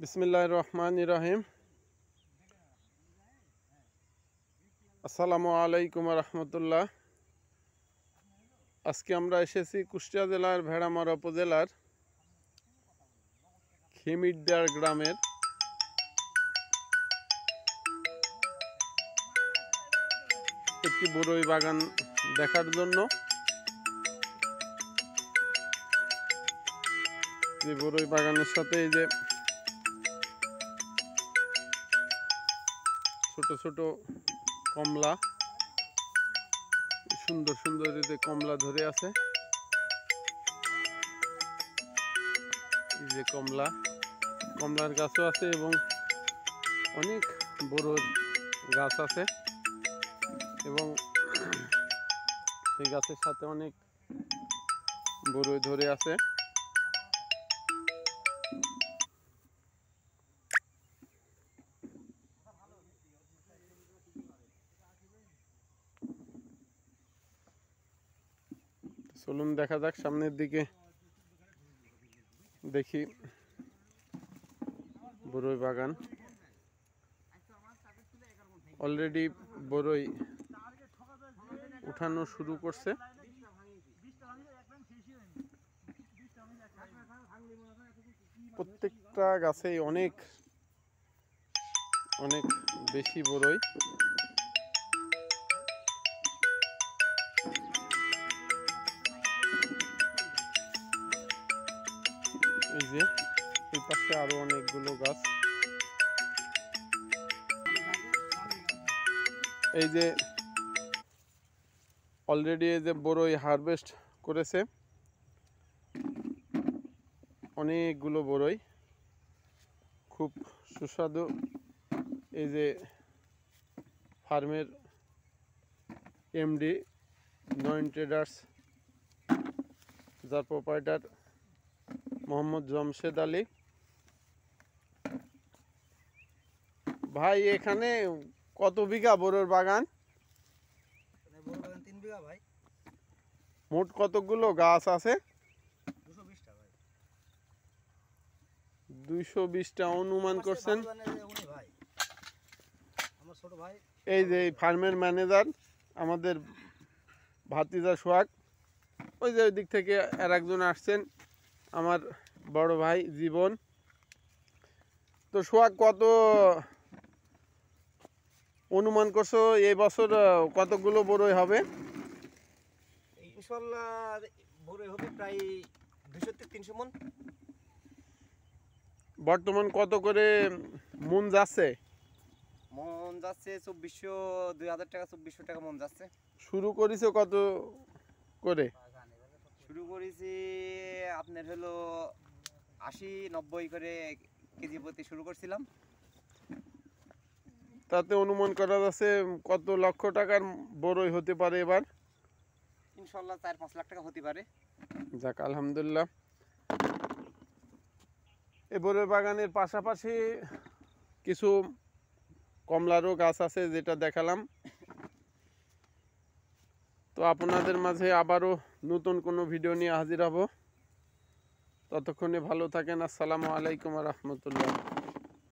বিসমিল্লাহির রহমানির রহিম। আসসালামু আলাইকুম রহমতুল্লাহ। আজকে আমরা এসেছি কুষ্টিয়া জেলার ভেড়ামারা উপজেলার খিমিরদার গ্রামের একটি বড়ই বাগান দেখার জন্য। যে বড়ই বাগানের সাথে এই যে ছোট ছোট কমলা, সুন্দর সুন্দর যে কমলা ধরে আছে, এই যে কমলার গাছও আছে এবং অনেক বড় গাছ আছে এবং এই গাছের সাথে অনেক বড়ই ধরে আছে। চলুন দেখা যাক সামনের দিকে, দেখি বড়ই বাগান। অলরেডি বড়ই উঠানো শুরু করছে। প্রত্যেকটা গাছেই অনেক অনেক বেশি বড়ই। এই যে এই পাশে আরো অনেকগুলো গাছ। এই যে অলরেডি এই যে বড়ই হারভেস্ট করেছে, অনেকগুলো বড়ই, খুব সুস্বাদু। এই যে ফার্মের এমডি নয়ন ট্রেডার্স, যার প্রোপাইটার মোহাম্মদ জমশেদ আলী ভাই। এখানে কত বিঘা বড়ইর বাগান? 3 বিঘা ভাই। মোট কতগুলো গাছ আছে? 220টা ভাই। 220টা অনুমান করছেন? ভাই আমার ছোট ভাই। এই যে ফার্মের ম্যানেজার আমাদের ভাতিজা সোহাগ, ওই যে ওই দিক থেকে আর একজন আসছেন আমার বড় ভাই জীবন। তো সোহাগ, কত অনুমান করছো এই বছর কতগুলো বড়ই হবে? ইনশাআল্লাহ বড়ই হবে প্রায় 200 থেকে 300 মণ। বর্তমান কত করে মন যাচ্ছে? মন যাচ্ছে 2400, 2000 টাকা, 2400 টাকা মন যাচ্ছে। শুরু করেছো কত করে? শুরু করেছি আপনার হলো 80-90 করে কেজি প্রতি শুরু করছিলাম। তাতে অনুমান করা যাচ্ছে কত লক্ষ টাকার বড়ই হতে পারে এবার? ইনশাআল্লাহ 4-5 লাখ টাকা হতে পারে। যাক, আলহামদুলিল্লাহ। এই বড়ই বাগানের পাশাপাশি কিছু কমলারও গাছ আছে, যেটা দেখালাম। তো আপনাদের মাঝে আবারও নতুন কোনো ভিডিও নিয়ে হাজির হব। ততক্ষণে ভালো থাকেন। আসসালামু আলাইকুম রহমতুল্লাহ।